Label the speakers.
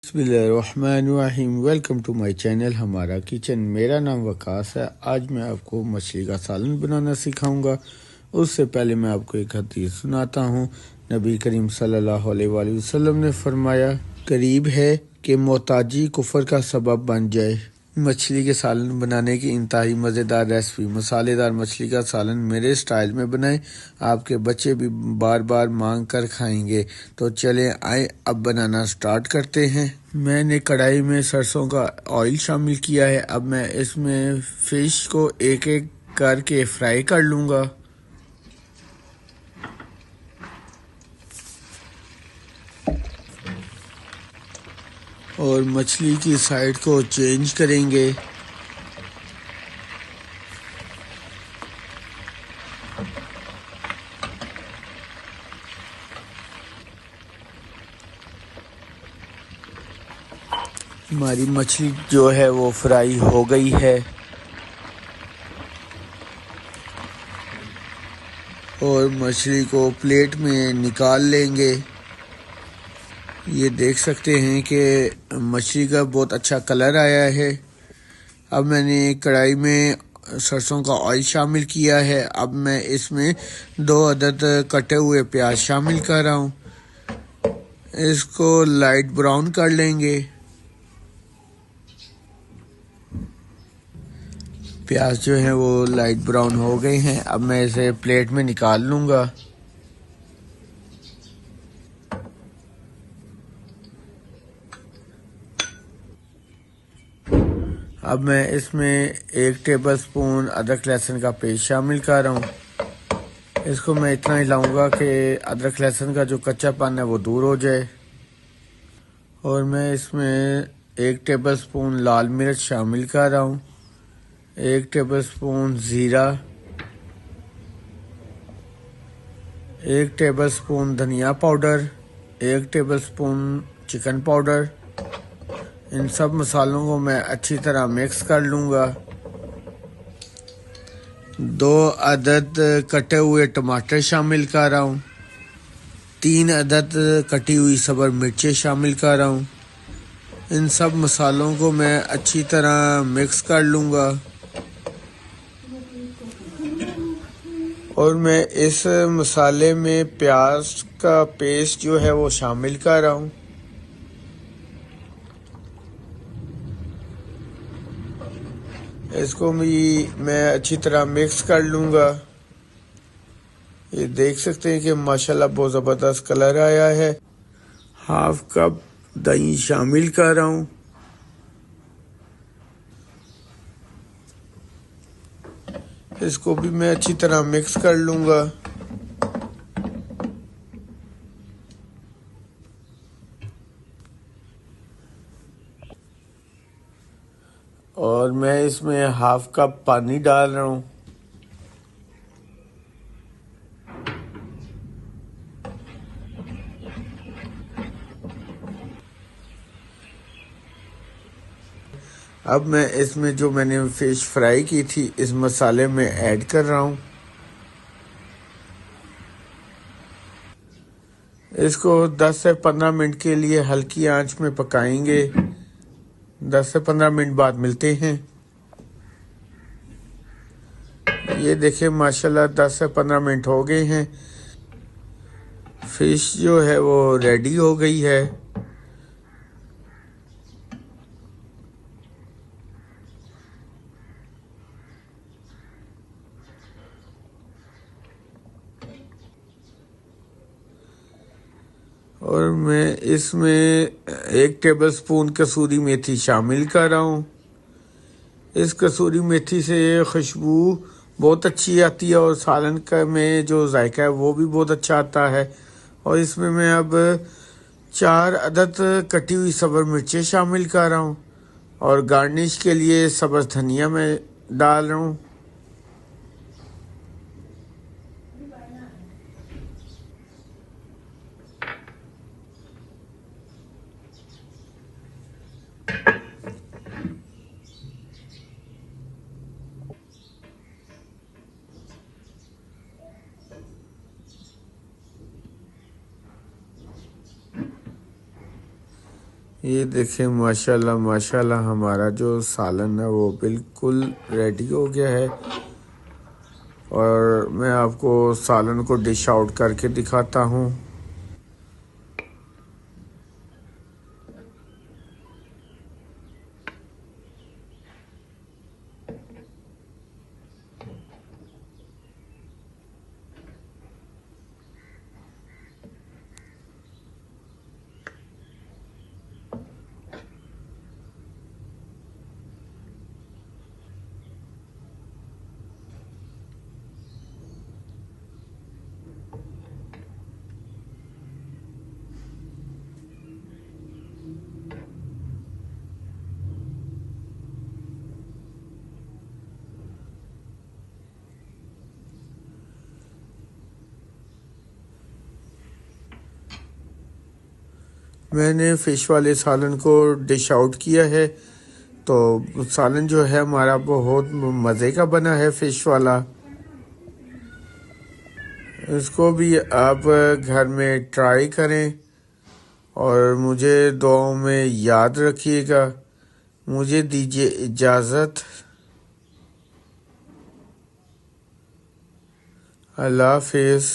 Speaker 1: बिस्मिल्लाहिर्रहमानिर्रहीम। Welcome to my channel हमारा kitchen. मेरा नाम वकास है। आज मैं आपको मछली का सालन बनाना सिखाऊंगा। उससे पहले मैं आपको एक हदीस सुनाता हूँ। नबी करीम सल्लल्लाहु अलैहि वसल्लम ने फरमाया, करीब है कि मोहताजी कुफर का सबब बन जाए। मछली के सालन बनाने की इंतहाई मज़ेदार रेसिपी। मसालेदार मछली का सालन मेरे स्टाइल में बनाएं, आपके बच्चे भी बार बार मांग कर खाएंगे। तो चलें आए अब बनाना स्टार्ट करते हैं। मैंने कढ़ाई में सरसों का ऑयल शामिल किया है। अब मैं इसमें फ़िश को एक एक करके फ्राई कर लूँगा। और मछली की साइड को चेंज करेंगे। हमारी मछली जो है वो फ्राई हो गई है और मछली को प्लेट में निकाल लेंगे। ये देख सकते हैं कि मछली का बहुत अच्छा कलर आया है। अब मैंने कढ़ाई में सरसों का ऑयल शामिल किया है। अब मैं इसमें 2 अदद कटे हुए प्याज शामिल कर रहा हूँ। इसको लाइट ब्राउन कर लेंगे। प्याज जो है वो लाइट ब्राउन हो गए हैं। अब मैं इसे प्लेट में निकाल लूँगा। अब मैं इसमें 1 टेबलस्पून अदरक लहसुन का पेस्ट शामिल कर रहा हूँ। इसको मैं इतना हिलाऊंगा कि अदरक लहसुन का जो कच्चापन है वो दूर हो जाए। और मैं इसमें 1 टेबलस्पून लाल मिर्च शामिल कर रहा हूँ, 1 टेबलस्पून ज़ीरा, 1 टेबलस्पून धनिया पाउडर, 1 टेबलस्पून चिकन पाउडर। इन सब मसालों को मैं अच्छी तरह मिक्स कर लूँगा। 2 अदद कटे हुए टमाटर शामिल कर रहा हूँ, 3 अदद कटी हुई सब्ज़ मिर्चें शामिल कर रहा हूँ। इन सब मसालों को मैं अच्छी तरह मिक्स कर लूँगा। और मैं इस मसाले में प्याज का पेस्ट जो है वो शामिल कर रहा हूँ। इसको भी मैं अच्छी तरह मिक्स कर लूँगा। ये देख सकते हैं कि माशाल्लाह बहुत ज़बरदस्त कलर आया है। हाफ कप दही शामिल कर रहा हूँ। इसको भी मैं अच्छी तरह मिक्स कर लूँगा। और मैं इसमें हाफ कप पानी डाल रहा हूँ। अब मैं इसमें जो मैंने फ़िश फ्राई की थी इस मसाले में ऐड कर रहा हूँ। इसको 10 से 15 मिनट के लिए हल्की आंच में पकाएंगे। 10 से 15 मिनट बाद मिलते हैं। ये देखिए माशाल्लाह 10 से 15 मिनट हो गए हैं। फ़िश जो है वो रेडी हो गई है। और मैं इसमें 1 टेबलस्पून कसूरी मेथी शामिल कर रहा हूँ। इस कसूरी मेथी से खुशबू बहुत अच्छी आती है और सालन का में जो जायका है वो भी बहुत अच्छा आता है। और इसमें मैं अब 4 अदद कटी हुई सब्ज़ मिर्चें शामिल कर रहा हूँ और गार्निश के लिए सब्ज़ धनिया मैं डाल रहा हूँ। ये देखें माशाल्लाह माशाल्लाह हमारा जो सालन है वो बिल्कुल रेडी हो गया है। और मैं आपको सालन को डिश आउट करके दिखाता हूँ। मैंने फ़िश वाले सालन को डिश आउट किया है। तो सालन जो है हमारा बहुत मज़े का बना है फ़िश वाला। इसको भी आप घर में ट्राई करें और मुझे दुआओं में याद रखिएगा। मुझे दीजिए इजाज़त। अल्लाह हाफ़िज़।